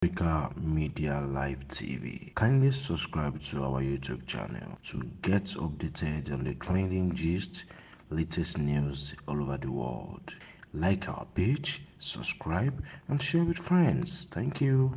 Africa Media Live TV. Kindly subscribe to our YouTube channel to get updated on the trending gist, latest news all over the world. Like our page, subscribe, and share with friends. Thank you.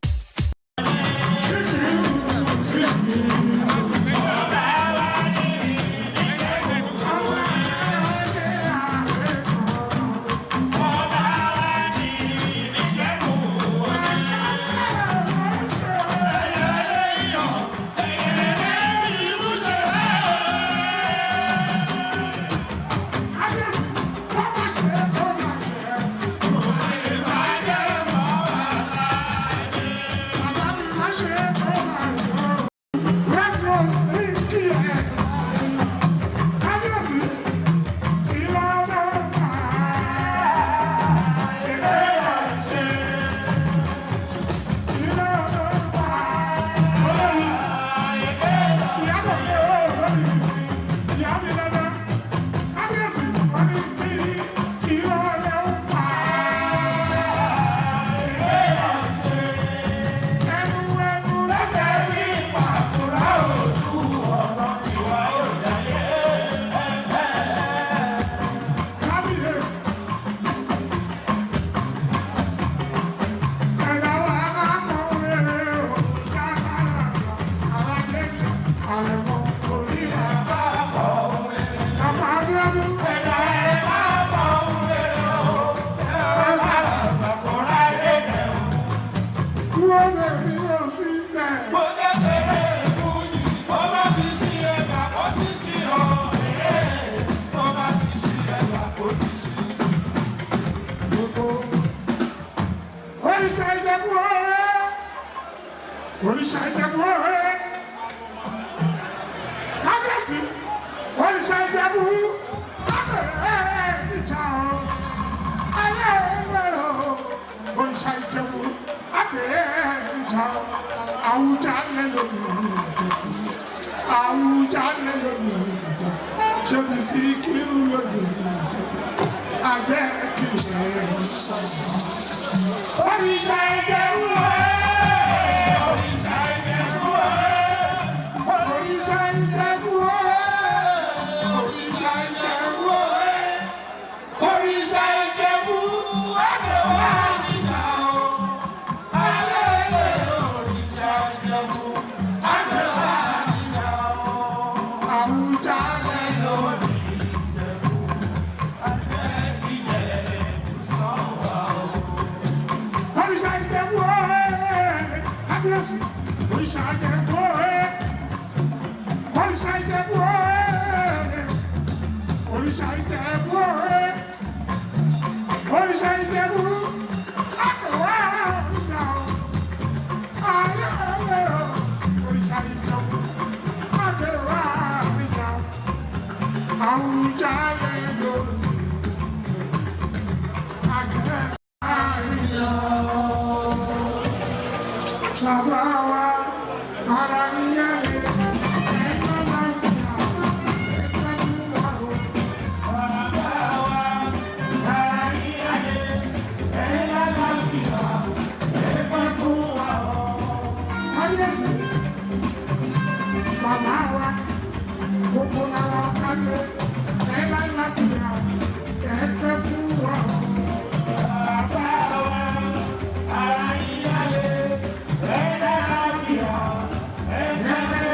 Yeah.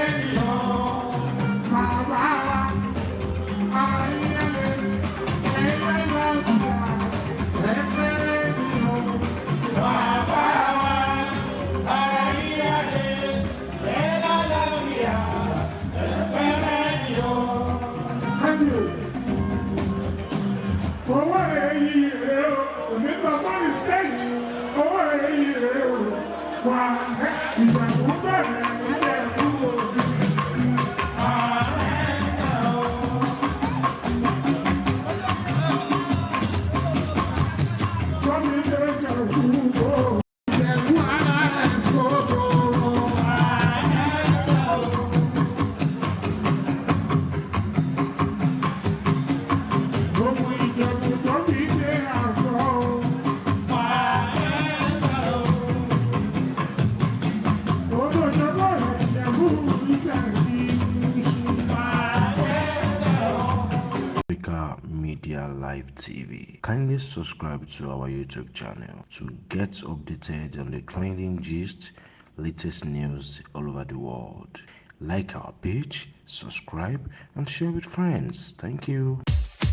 AfricamediaLive TV. Kindly subscribe to our YouTube channel to get updated on the trending gist, latest news all over the world. Like our page, subscribe, and share with friends. Thank you.